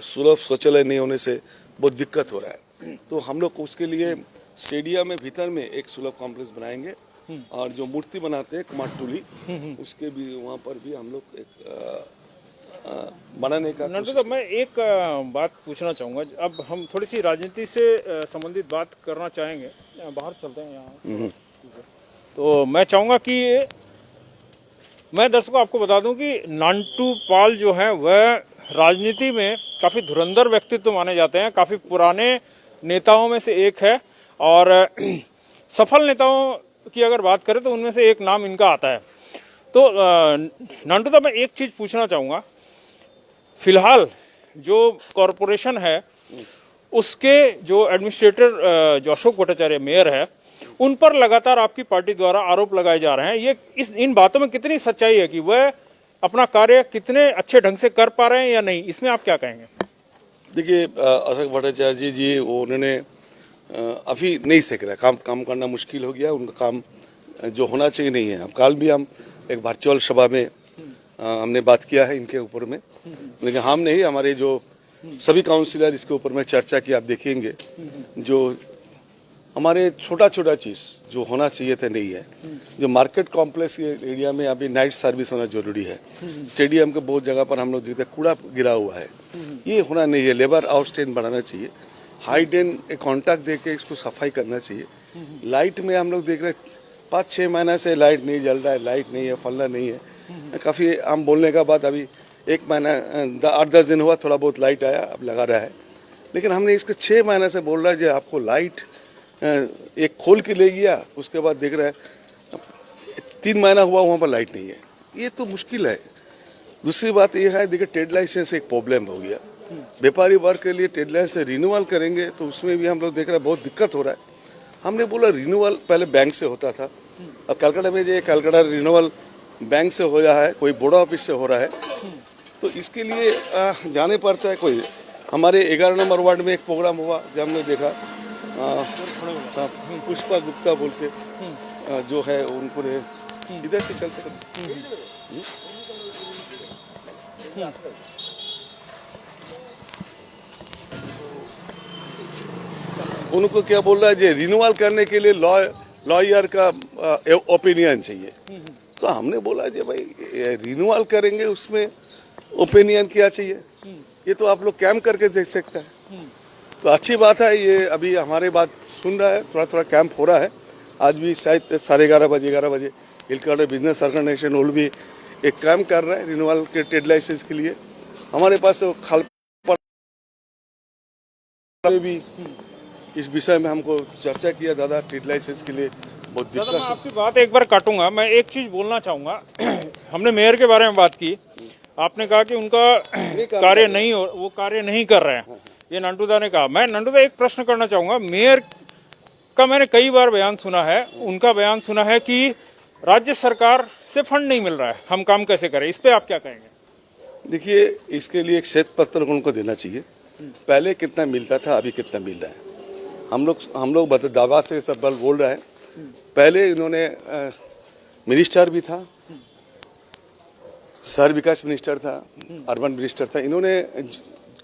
सुलभ शौचालय नहीं होने से बहुत दिक्कत हो रहा है। तो हम लोग उसके लिए स्टेडियम में भीतर में एक सुलभ कॉम्प्लेक्स बनाएंगे और जो मूर्ति बनाते हैं कुमारटुली उसके भी वहाँ पर भी हम लोग एक बनाने का। नंदू साहब, मैं एक बात पूछना चाहूँगा। अब हम थोड़ी सी राजनीति से संबंधित बात करना चाहेंगे। बाहर चलते हैं यहाँ। तो मैं चाहूँगा कि मैं दर्शकों आपको बता दूं कि नांटू पाल जो है वह राजनीति में काफ़ी धुरंधर व्यक्तित्व माने जाते हैं। काफ़ी पुराने नेताओं में से एक है और सफल नेताओं की अगर बात करें तो उनमें से एक नाम इनका आता है। तो नांटू साहब, मैं एक चीज़ पूछना चाहूँगा। फिलहाल जो कॉरपोरेशन है उसके जो एडमिनिस्ट्रेटर जो अशोक भट्टाचार्य मेयर है, उन पर लगातार आपकी पार्टी द्वारा आरोप लगाए जा रहे हैं। ये इन बातों में कितनी सच्चाई है कि वह अपना कार्य कितने अच्छे ढंग से कर पा रहे हैं या नहीं, इसमें आप क्या कहेंगे? देखिए, अशोक भट्टाचार्य जी उन्होंने अभी नहीं सीख रहा। काम करना मुश्किल हो गया। उनका काम जो होना चाहिए नहीं है। अब कल भी हम एक वर्चुअल सभा में हमने बात किया है इनके ऊपर में, लेकिन हम नहीं, हमारे जो सभी काउंसिलर इसके ऊपर में चर्चा की। आप देखेंगे जो हमारे छोटा छोटा चीज़ जो होना चाहिए था नहीं है। जो मार्केट कॉम्प्लेक्स के एरिया में अभी नाइट सर्विस होना जरूरी है। स्टेडियम के बहुत जगह पर हम लोग देखते हैं कूड़ा गिरा हुआ है, ये होना नहीं है। लेबर आउटस्टैंड बढ़ाना चाहिए। हाइट एंड कॉन्टैक्ट दे के इसको सफाई करना चाहिए। लाइट में हम लोग देख रहे 5-6 महीना से लाइट नहीं जल रहा है, लाइट नहीं है, फलना नहीं है। काफ़ी हम बोलने का बाद अभी 1 महीना 8-10 दिन हुआ, थोड़ा बहुत लाइट आया, अब लगा रहा है। लेकिन हमने इसके 6 महीने से बोल रहा है जो आपको लाइट एक खोल के ले गया, उसके बाद देख रहा है 3 महीना हुआ वहाँ पर लाइट नहीं है। ये तो मुश्किल है। दूसरी बात ये है, देखिए ट्रेड लाइसेंस एक प्रॉब्लम हो गया। व्यापारी वर्ग के लिए ट्रेड लाइसेंस रिन्यूअल करेंगे तो उसमें भी हम लोग देख रहे हैं बहुत दिक्कत हो रहा है। हमने बोला रिन्यूअल पहले बैंक से होता था, अब कलकत्ता में जो कलकत्ता रिन्यूअल बैंक से हो रहा है, कोई बोर्ड ऑफिस से हो रहा है। तो इसके लिए जाने पड़ता है। कोई हमारे 11 नंबर वार्ड में एक प्रोग्राम हुआ जब हमने देखा पुष्पा गुप्ता बोल के जो है उनको इधर से चलते उनको क्या बोल रहा है जी, रिन्यूअल करने के लिए लॉयर का ओपिनियन चाहिए। तो हमने बोला जी भाई रिन्यूअल करेंगे उसमें ओपिनियन क्या चाहिए, ये तो आप लोग कैंप करके देख सकते हैं। तो अच्छी बात है, ये अभी हमारे बात सुन रहा है, थोड़ा थोड़ा कैंप हो रहा है। आज भी शायद 11:30 बजे 11 बजे हिलका बिजनेस ऑर्गेनाइजेशन ओल भी एक कैंप कर रहा है रिन्यूअल के ट्रेड लाइसेंस के लिए। हमारे पास खाल भी इस विषय में हमको चर्चा किया दादा, ट्रेड लाइसेंस के लिए बहुत दिक्कत। मैं आपकी बात एक बार काटूंगा। मैं एक चीज बोलना चाहूंगा। हमने मेयर के बारे में बात की, आपने कहा कि उनका कार्य नहीं हो, वो कार्य नहीं कर रहे हैं, ये नांटूदा ने कहा। मैं नांटूदा एक प्रश्न करना चाहूंगा। मेयर का मैंने कई बार बयान सुना है, उनका बयान सुना है कि राज्य सरकार से फंड नहीं मिल रहा है, हम काम कैसे करें, इस पे आप क्या कहेंगे? देखिए, इसके लिए एक श्वेत पत्र उनको देना चाहिए। पहले कितना मिलता था, अभी कितना मिल रहा है। हम लोग दावा से सब बल बोल रहे हैं। पहले इन्होंने मिनिस्टर भी था, शहर विकास मिनिस्टर था, अर्बन मिनिस्टर था। इन्होंने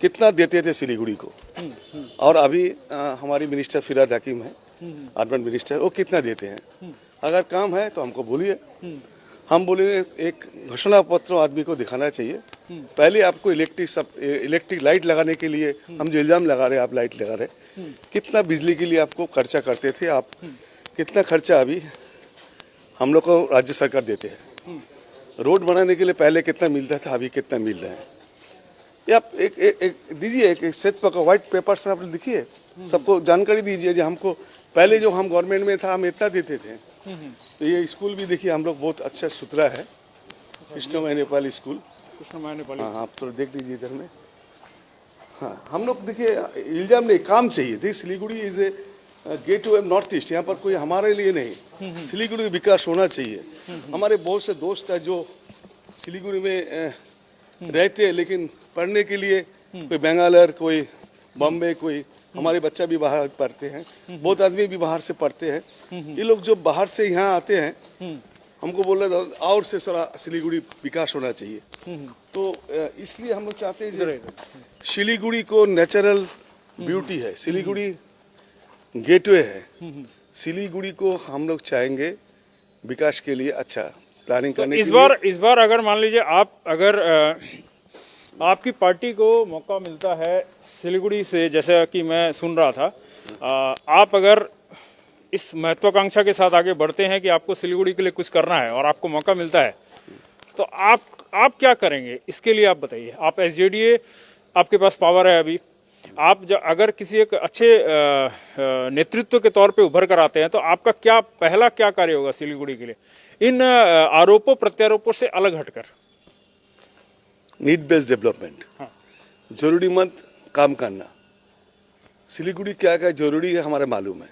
कितना देते थे सिलीगुड़ी को, और अभी हमारी मिनिस्टर फिराद हकीम है अर्बन मिनिस्टर, वो कितना देते हैं। अगर काम है तो हमको बोलिए, हम बोलेंगे। एक घोषणा पत्र आदमी को दिखाना चाहिए। पहले आपको इलेक्ट्रिक लाइट लगाने के लिए हम जो इल्जाम लगा रहे हैं, आप लाइट लगा रहे, कितना बिजली के लिए आपको खर्चा करते थे आप, कितना खर्चा अभी हम लोग को राज्य सरकार देते हैं। रोड बनाने के लिए पहले कितना मिलता था, अभी कितना मिल रहा है, ये आप एक दीजिए, एक श्वेत पत्र व्हाइट पेपर्स में आप लिखिए, सबको जानकारी दीजिए। जो हमको पहले जो हम गवर्नमेंट में था हम इतना देते थे। तो ये स्कूल भी देखिए हम लोग बहुत अच्छा सुथरा है, कृष्णमय नेपाली स्कूल। कृष्णमय नेपाली, हाँ, आप तो देख लीजिए इधर में। हाँ, हम लोग देखिए इल्जाम नहीं, काम चाहिए। देखिए Siliguri is a gate to north east, यहाँ पर कोई हमारे लिए नहीं, सिलीगुड़ी विकास होना चाहिए। हमारे बहुत से दोस्त हैं जो सिलीगुड़ी में रहते हैं, लेकिन पढ़ने के लिए कोई बेंगालुरु, कोई बॉम्बे, कोई हमारे बच्चा भी बाहर पढ़ते हैं, बहुत आदमी भी बाहर से पढ़ते हैं। ये लोग जो बाहर से यहाँ आते हैं, हमको बोल रहे थे और से सारा सिलीगुड़ी विकास होना चाहिए। तो इसलिए हम लोग चाहते हैं कि सिलीगुड़ी को नेचुरल ब्यूटी है, सिलीगुड़ी गेटवे है, सिलीगुड़ी को हम लोग चाहेंगे विकास के लिए अच्छा प्लानिंग करने तो के लिए। इस बार अगर मान लीजिए आप अगर आपकी पार्टी को मौका मिलता है सिलीगुड़ी से, जैसा कि मैं सुन रहा था, आप अगर इस महत्वाकांक्षा के साथ आगे बढ़ते हैं कि आपको सिलीगुड़ी के लिए कुछ करना है और आपको मौका मिलता है, तो आप क्या करेंगे इसके लिए आप बताइए। आप एसजेडीए, आपके पास पावर है अभी, आप अगर किसी एक अच्छे नेतृत्व के तौर पे उभर कर आते हैं तो आपका पहला क्या कार्य होगा सिलीगुड़ी के लिए, इन आरोपों प्रत्यारोपों से अलग हटकर? नीड बेस्ड डेवलपमेंट, जरूरीमंद काम करना। सिलीगुड़ी क्या क्या जरूरी है हमारे मालूम है।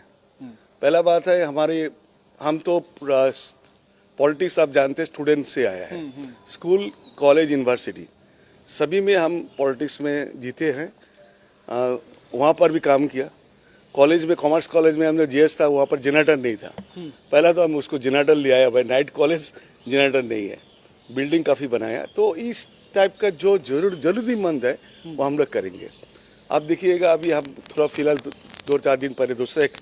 पहला बात है हम तो पॉलिटिक्स आप जानते हैं, स्टूडेंट से आया है, स्कूल कॉलेज यूनिवर्सिटी सभी में हम पॉलिटिक्स में जीते हैं। वहाँ पर भी काम किया। कॉलेज में, कॉमर्स कॉलेज में हमने जीएस था, वहाँ पर जनरेटर नहीं था। पहला तो हम उसको जनरेटर ले आया, भाई नाइट कॉलेज जनरेटर नहीं है, बिल्डिंग काफ़ी बनाया। तो इस टाइप का जो जरूरीमंद है वो हम लोग करेंगे। आप देखिएगा अभी हम थोड़ा फिलहाल 2-4 दिन पहले दूसरा एक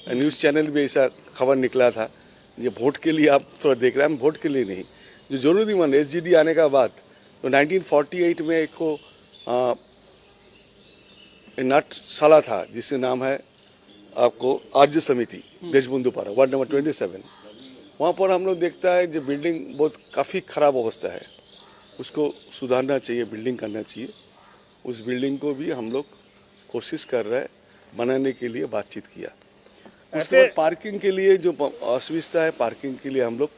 न्यूज़ चैनल भी ऐसा खबर निकला था, ये वोट के लिए आप थोड़ा देख रहे हैं, हम वोट के लिए नहीं, जो जरूरीमंद एसजीडी आने का बाद तो 1948 में एक को नाटशाला था जिसका नाम है आपको आर्य समिति देशबंधुपारा, वार्ड नंबर 27। वहाँ पर हम लोग देखता है जो बिल्डिंग बहुत काफ़ी ख़राब अवस्था है, उसको सुधारना चाहिए, बिल्डिंग करना चाहिए। उस बिल्डिंग को भी हम लोग कोशिश कर रहे हैं बनाने के लिए, बातचीत किया। उसके बाद पार्किंग के लिए जो असुविधा है, पार्किंग के लिए हम लोग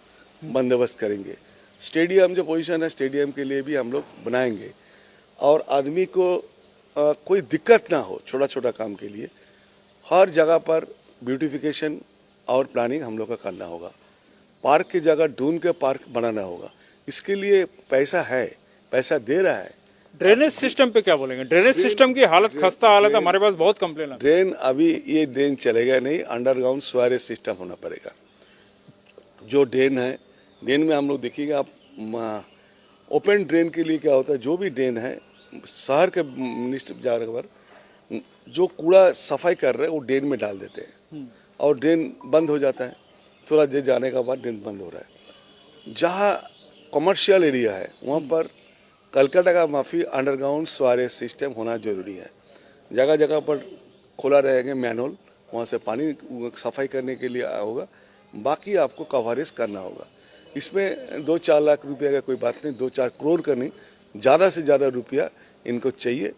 बंदोबस्त करेंगे। स्टेडियम जो पोजीशन है, स्टेडियम के लिए भी हम लोग बनाएंगे। और आदमी को कोई दिक्कत ना हो, छोटा छोटा काम के लिए हर जगह पर ब्यूटिफिकेशन और प्लानिंग हम लोग का करना होगा। पार्क की जगह ढूंढ के पार्क बनाना होगा। इसके लिए पैसा है, पैसा दे रहा है। ड्रेनेज सिस्टम पे क्या बोलेंगे? ड्रेनेज सिस्टम की हालत खस्ता हालत, हमारे पास बहुत कंप्लेन है। ड्रेन अभी ये ड्रेन चलेगा नहीं, अंडरग्राउंड स्वेरेज सिस्टम होना पड़ेगा। जो ड्रेन है, ड्रेन में हम लोग देखिएगा आप, ओपन ड्रेन के लिए क्या होता है, जो भी ड्रेन है शहर के मिनिस्टर जाकर जो कूड़ा सफाई कर रहे हैं वो ड्रेन में डाल देते हैं और ड्रेन बंद हो जाता है। थोड़ा देर जाने के बाद ड्रेन बंद हो रहा है। जहाँ कमर्शियल एरिया है वहाँ पर कलकत्ता का माफी अंडरग्राउंड स्वेरेज सिस्टम होना जरूरी है। जगह जगह पर खुला रहेंगे मैनहोल, वहाँ से पानी सफाई करने के लिए होगा। बाकी आपको कवरेज करना होगा। इसमें 2-4 लाख रुपये का कोई बात नहीं, 2-4 करोड़ का नहीं, ज़्यादा से ज़्यादा रुपया इनको चाहिए।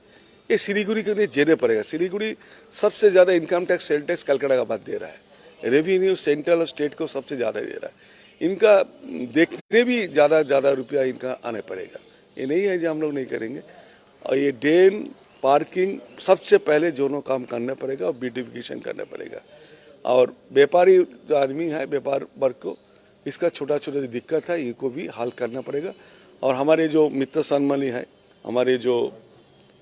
ये सिलीगुड़ी के लिए देने पड़ेगा। सिलीगुड़ी सबसे ज़्यादा income tax, sale tax Calcutta का बाद दे रहा है। रेवेन्यू सेंट्रल और स्टेट को सबसे ज़्यादा दे रहा है। इनका देखते भी ज़्यादा रुपया इनका आने पड़ेगा। ये नहीं है जो हम लोग नहीं करेंगे। और ये ड्रेन, पार्किंग सबसे पहले दोनों काम करना पड़ेगा और ब्यूटिफिकेशन करना पड़ेगा। और व्यापारी जो आदमी है, व्यापार वर्ग को इसका छोटा जो दिक्कत है इनको भी हल करना पड़ेगा। और हमारे जो मित्र सम्मानी है, हमारे जो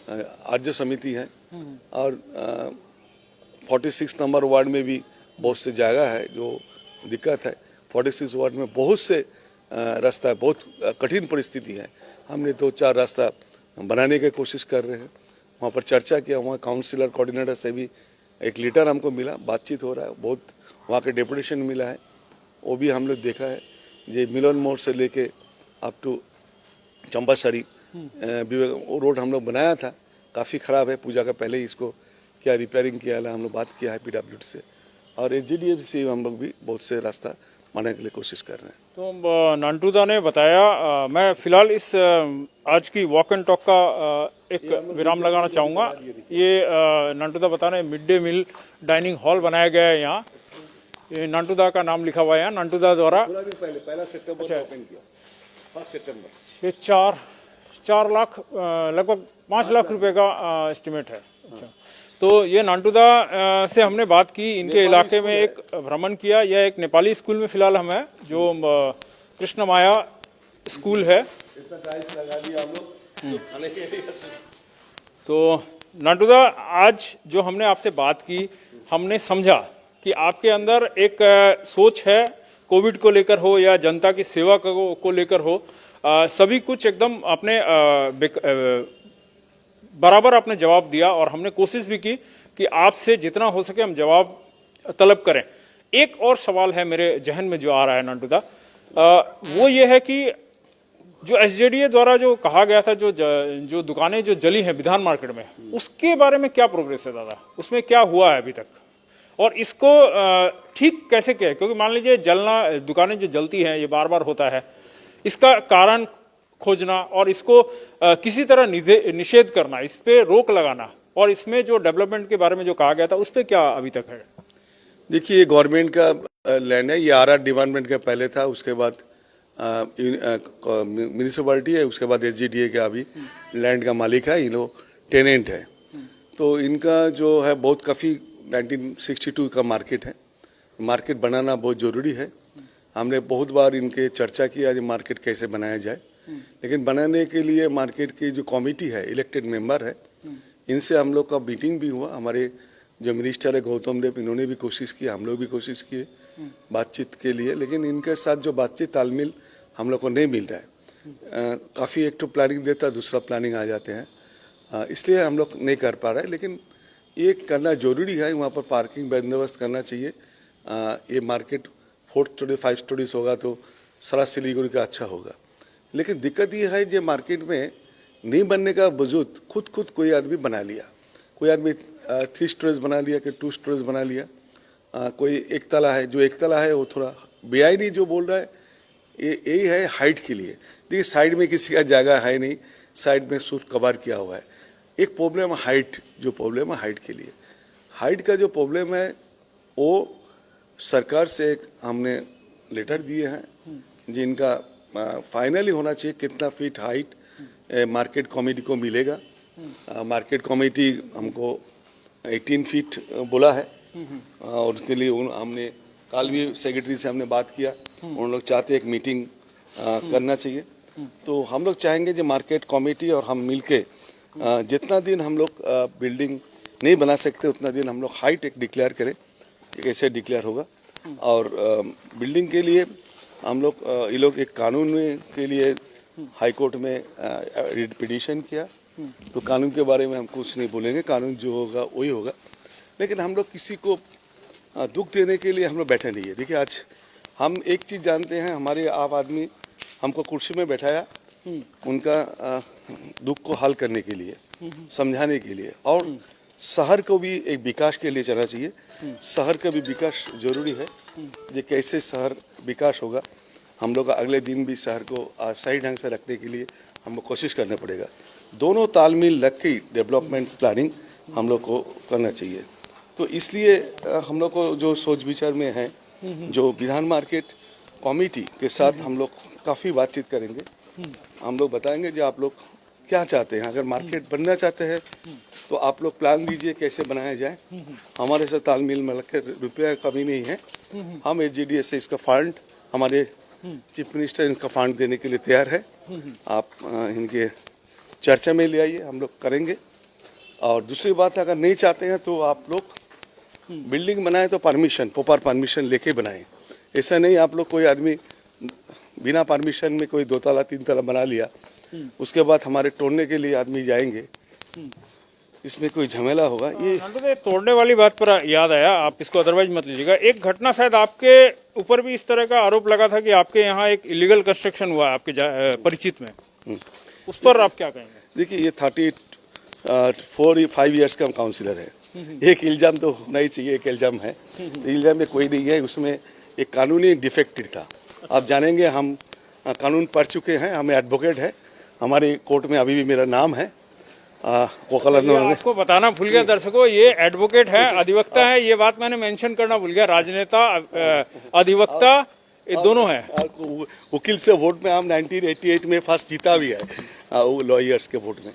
आर्य समिति है और 46 नंबर वार्ड में भी बहुत से जगह है जो दिक्कत है। 46 वार्ड में बहुत से रास्ता, बहुत कठिन परिस्थिति है। हमने 2-4 रास्ता बनाने की कोशिश कर रहे हैं। वहाँ पर चर्चा किया, वहाँ काउंसिलर कोऑर्डिनेटर से भी एक लेटर हमको मिला, बातचीत हो रहा है। बहुत वहाँ के डेपुटेशन मिला है, वो भी हम लोग देखा है। ये मिलन मोड़ से लेके अप टू चंपासरी वो रोड हम लोग बनाया था, काफ़ी ख़राब है। पूजा का पहले ही इसको क्या रिपेयरिंग किया है, हम लोग बात किया है PWD से। और एसजीडीए से हम लोग भी बहुत से रास्ता बनाने के लिए कोशिश कर रहे हैं। तो नांटूदा ने बताया, मैं फिलहाल इस आज की वॉक एंड टॉक का एक विराम लगाना चाहूँगा। ये नांटूदा बता रहे हैं mid day meal dining hall बनाया गया है यहाँ, ये नांटूदा का नाम लिखा हुआ है यहाँ, नांटूदा द्वारा। पहला सितंबर को ओपन किया, 1 सितंबर। ये 4 लाख लगभग 5 लाख रुपए का एस्टिमेट है। अच्छा, तो ये नांटूदा से हमने बात की, इनके इलाके में एक भ्रमण किया। यह एक नेपाली स्कूल में फिलहाल हम हैं, जो कृष्ण माया स्कूल है। तो नांटूदा, आज जो हमने आपसे बात की, हमने समझा कि आपके अंदर एक सोच है, कोविड को लेकर हो या जनता की सेवा को लेकर हो, सभी कुछ एकदम आपने बराबर आपने जवाब दिया और हमने कोशिश भी की कि आपसे जितना हो सके हम जवाब तलब करें। एक और सवाल है मेरे जहन में जो आ रहा है नांटूदा, वो ये है कि जो एसजेडीए द्वारा जो कहा गया था, जो दुकानें जो जली हैं विधान मार्केट में, उसके बारे में क्या प्रोग्रेस है दादा? उसमें क्या हुआ है अभी तक और इसको ठीक कैसे किया? क्योंकि मान लीजिए दुकानें जो जलती हैं, ये बार बार होता है, इसका कारण खोजना और इसको किसी तरह निषेध करना, इस पे रोक लगाना, और इसमें जो डेवलपमेंट के बारे में जो कहा गया था उस पे क्या अभी तक है? देखिए, ये गवर्नमेंट का लैंड है, ये आरआर डिपार्टमेंट का पहले था, उसके बाद म्यूनिसिपैलिटी है, उसके बाद एसजीडीए का अभी लैंड का मालिक है, ये लोग टेनेंट है। तो इनका जो है बहुत काफ़ी 1962 का मार्केट है, मार्केट बनाना बहुत ज़रूरी है। हमने बहुत बार इनके चर्चा किया कि मार्केट कैसे बनाया जाए, लेकिन बनाने के लिए मार्केट की जो कमेटी है, इलेक्टेड मेंबर है, इनसे हम लोग का मीटिंग भी हुआ। हमारे जो मिनिस्टर है गौतम देव, इन्होंने भी कोशिश की, हम लोग भी कोशिश किए बातचीत के लिए, लेकिन इनके साथ जो बातचीत तालमेल हम लोग को नहीं मिल रहा है। काफ़ी एक तो प्लानिंग देता, दूसरा प्लानिंग आ जाते हैं, इसलिए हम लोग नहीं कर पा रहे। लेकिन ये करना जरूरी है, वहाँ पर पार्किंग बंदोबस्त करना चाहिए। ये मार्केट 4 स्टोरी 5 स्टोरीज होगा तो सारा सिलीगुड़ी का अच्छा होगा। लेकिन दिक्कत ये है, जो मार्केट में नहीं बनने का वजूद खुद कोई आदमी बना लिया। कोई आदमी 3 स्टोरेज बना लिया, कि 2 स्टोरेज बना लिया। कोई एक तला है, जो एक तला है वो थोड़ा बेआईनी जो बोल रहा है, यही है हाइट के लिए। देखिए, साइड में किसी का जगह है नहीं, साइड में सूट कवर किया हुआ है। एक प्रॉब्लम हाइट, जो प्रॉब्लम है हाइट के लिए, हाइट का जो प्रॉब्लम है वो सरकार से एक हमने लेटर दिए हैं, जिनका फाइनली होना चाहिए कितना फीट हाइट मार्केट कमेटी को मिलेगा। मार्केट कमेटी हमको 18 फीट बोला है, और उसके लिए हमने कल भी सेक्रेटरी से हमने बात किया, उन लोग चाहते एक मीटिंग करना चाहिए। तो हम लोग चाहेंगे जो मार्केट कमेटी और हम मिलके जितना दिन हम लोग बिल्डिंग नहीं बना सकते उतना दिन हम लोग हाइट एक डिक्लेयर करें, कैसे डिक्लेयर होगा। और बिल्डिंग के लिए हम लोग ये लोग एक कानून के लिए हाई कोर्ट में पिटीशन किया, तो कानून के बारे में हम कुछ नहीं बोलेंगे, कानून जो होगा वही होगा। लेकिन हम लोग किसी को दुख देने के लिए हम लोग बैठे नहीं है। देखिए, आज हम एक चीज़ जानते हैं, हमारे आप आदमी हमको कुर्सी में बैठाया उनका दुख को हल करने के लिए, समझाने के लिए, और शहर को भी एक विकास के लिए चलना चाहिए। शहर का भी विकास जरूरी है, ये कैसे शहर विकास होगा, हम लोग अगले दिन भी शहर को सही ढंग से रखने के लिए हमको कोशिश करना पड़ेगा। दोनों तालमेल रख के डेवलपमेंट प्लानिंग हम लोग को करना चाहिए। तो इसलिए हम लोग को जो सोच विचार में है, जो विधान मार्केट कमेटी के साथ हम लोग काफ़ी बातचीत करेंगे। हम लोग बताएंगे जो आप लोग क्या चाहते हैं। अगर मार्केट बनना चाहते हैं तो आप लोग प्लान दीजिए कैसे बनाया जाए। हमारे साथ तालमेल में रख कर रुपया कमी नहीं है। हम एसजीडीए से इसका फंड, हमारे चीफ मिनिस्टर इनका फंड देने के लिए तैयार है। आप इनके चर्चा में ले आइए, हम लोग करेंगे। और दूसरी बात, अगर नहीं चाहते हैं तो आप लोग बिल्डिंग बनाए तो परमिशन, प्रॉपर परमिशन लेके बनाएं। ऐसा नहीं आप लोग कोई आदमी बिना परमिशन में कोई 2 तला 3 तला बना लिया, उसके बाद हमारे तोड़ने के लिए आदमी जाएंगे, इसमें कोई झमेला होगा। ये तोड़ने वाली बात पर याद आया, आप इसको अदरवाइज मत लीजिएगा। एक घटना शायद आपके ऊपर भी इस तरह का आरोप लगा था कि आपके यहाँ एक इलीगल कंस्ट्रक्शन हुआ आपके परिचित में, उस पर आप क्या कहेंगे? देखिए, ये 34-5 ईयर्स का काउंसिलर है। एक इल्जाम तो होना ही चाहिए, एक इल्जाम है, इल्जाम में कोई नहीं है, उसमें एक कानूनी डिफेक्टेड था। आप जानेंगे, हम कानून पढ़ चुके हैं, हमें एडवोकेट है, हमारे कोर्ट में अभी भी मेरा नाम है। आपको बताना भूल गया दर्शकों, ये एडवोकेट है, अधिवक्ता है, ये बात मैंने मेंशन करना भूल गया। राजनेता, अधिवक्ता, ये दोनों है। वकील से वोट में हम 1988 में फर्स्ट जीता भी है, लॉयर्स के वोट में।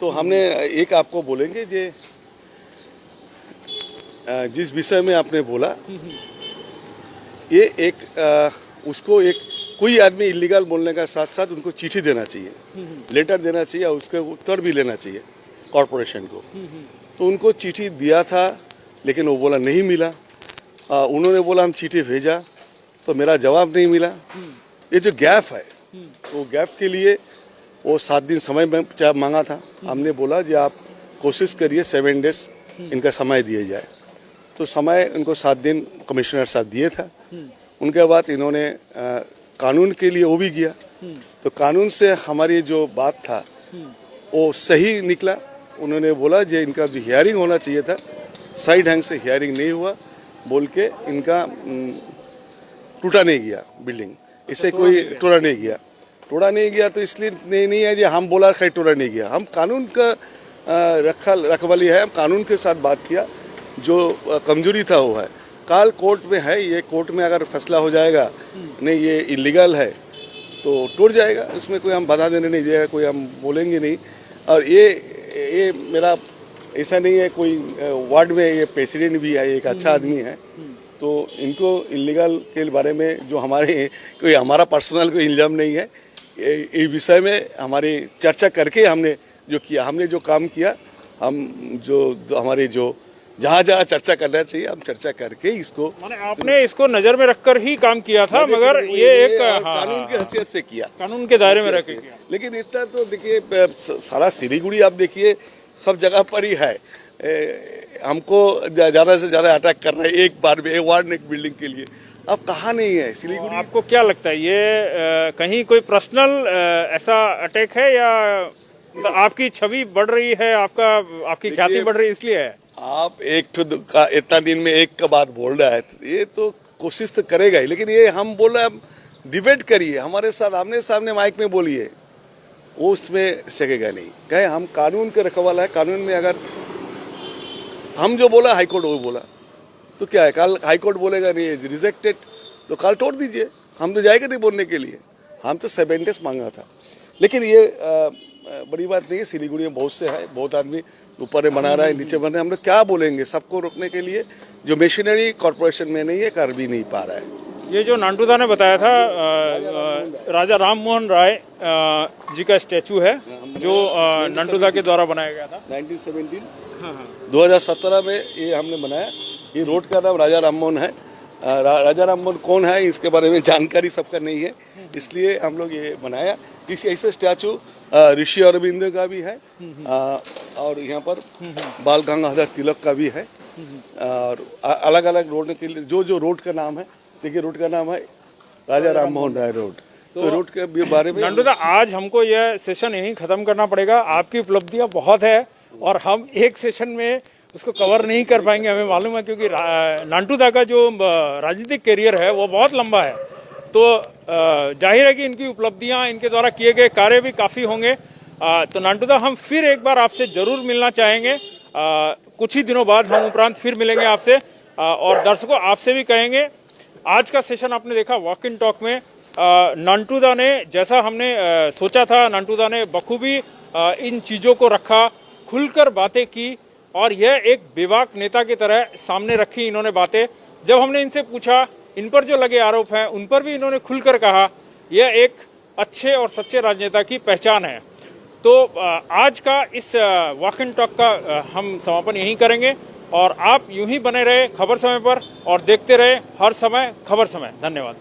तो हमने एक आपको बोलेंगे जे जिस विषय में आपने बोला, ये उसको एक कोई आदमी इलीगल बोलने का साथ साथ उनको चिट्ठी देना चाहिए, लेटर देना चाहिए और उसके उत्तर भी लेना चाहिए कॉरपोरेशन को। तो उनको चिट्ठी दिया था लेकिन वो बोला नहीं मिला। उन्होंने बोला हम चिट्ठी भेजा तो मेरा जवाब नहीं मिला। ये जो गैप है, वो गैप के लिए वो 7 दिन समय मांगा था। हमने बोला जी आप कोशिश करिए 7 डेज इनका समय दिया जाए। तो समय उनको 7 दिन कमिश्नर साहब दिए था। उनके बाद इन्होंने कानून के लिए वो भी किया। तो कानून से हमारी जो बात था वो सही निकला। उन्होंने बोला जो इनका भी हियरिंग होना चाहिए था, सही ढंग से हियरिंग नहीं हुआ बोल के इनका टूटा नहीं गया बिल्डिंग। इसे कोई टूटा नहीं गया तो इसलिए नहीं है जो हम बोला कहीं टूटा नहीं गया। हम कानून का रखवाली है, हम कानून के साथ बात किया। जो कमजोरी था वो है, काल कोर्ट में है, ये कोर्ट में अगर फैसला हो जाएगा नहीं ये इलीगल है तो टूट जाएगा। इसमें कोई हम बाधा देने नहीं जाएगा, कोई हम बोलेंगे नहीं। और ये मेरा ऐसा नहीं है, कोई वार्ड में ये प्रेसिडेंट भी है, एक अच्छा आदमी है। तो इनको इलीगल के बारे में जो हमारा पर्सनल कोई इल्ज़ाम नहीं है। ये विषय में हमारी चर्चा करके हमने जो काम किया, हम हमारे जो जहाँ चर्चा करना चाहिए हम चर्चा करके इसको, माने आपने इसको नजर में रखकर ही काम किया था, मगर ये एक कानून की हैसियत से किया, कानून के दायरे में रख के किया। लेकिन इतना तो देखिए सारा सिलीगुड़ी आप देखिए सब जगह पर ही है। हमको ज़्यादा से ज़्यादा अटैक करना है एक बार में, एक वार्ड एक बिल्डिंग के लिए। अब कहाँ नहीं है सिलीगुड़ी। आपको क्या लगता है ये कहीं कोई पर्सनल ऐसा अटैक है या तो आपकी छवि बढ़ रही है, आपकी ख्याति बढ़ रही है इसलिए है? आप इतना दिन में एक का बात बोल रहा है, ये तो कोशिश तो करेगा ही। लेकिन ये हम बोल रहे हैं डिबेट करिए हमारे साथ, आमने सामने माइक में बोलिए, वो उसमें सकेगा नहीं। कहे हम कानून के रखवाला है, कानून में अगर हम जो बोला हाईकोर्ट वो बोला तो क्या है, कल हाईकोर्ट बोलेगा नहीं रिजेक्टेड तो कल तोड़ दीजिए। हम तो जाएंगे नहीं बोलने के लिए, हम तो 7 डेज मांगा था। लेकिन ये बड़ी बात नहीं है, सिलीगुड़ी में बहुत से है, बहुत आदमी ऊपर बना रहा है नीचे बना रहा है। हम लोग क्या बोलेंगे सबको रोकने के लिए, जो मशीनरी कॉर्पोरेशन में नहीं है कर भी नहीं पा रहा है। ये जो नांटूदा ने बताया था राजा राम मोहन राय जी का स्टैचू है जो नांटूदा के द्वारा बनाया गया था 2017 में ये हमने बनाया। ये रोड का नाम राजा राम मोहन है। राजा राम मोहन कौन है इसके बारे में जानकारी सबका नहीं है, इसलिए हम लोग ये बनाया। इस ऐसे स्टैचू ऋषि अरविंद का भी है और यहाँ पर बाल गंगाधर तिलक का भी है। और अलग अलग रोड के लिए जो रोड का नाम है, देखिए रोड का नाम है राजा राम मोहन राय रोड। तो रोड के बारे में नांटूदा आज हमको यह सेशन यहीं खत्म करना पड़ेगा। आपकी उपलब्धियां बहुत है और हम एक सेशन में उसको कवर नहीं कर पाएंगे, हमें मालूम है, क्योंकि नांटूदा का जो राजनीतिक करियर है वो बहुत लंबा है। तो जाहिर है कि इनकी उपलब्धियां, इनके द्वारा किए गए कार्य भी काफ़ी होंगे। तो नांटूदा हम फिर एक बार आपसे ज़रूर मिलना चाहेंगे। कुछ ही दिनों बाद हम उपरांत फिर मिलेंगे आपसे और दर्शकों आपसे भी कहेंगे। आज का सेशन आपने देखा वॉक इन टॉक में नांटूदा ने जैसा हमने सोचा था, नांटूदा ने बखूबी इन चीज़ों को रखा, खुलकर बातें की और यह एक बेबाक नेता की तरह सामने रखी इन्होंने बातें। जब हमने इनसे पूछा इन पर जो लगे आरोप हैं उन पर भी इन्होंने खुलकर कहा। यह एक अच्छे और सच्चे राजनेता की पहचान है। तो आज का इस वॉक इन टॉक का हम समापन यहीं करेंगे और आप यूं ही बने रहे खबर समय पर और देखते रहे हर समय खबर समय। धन्यवाद।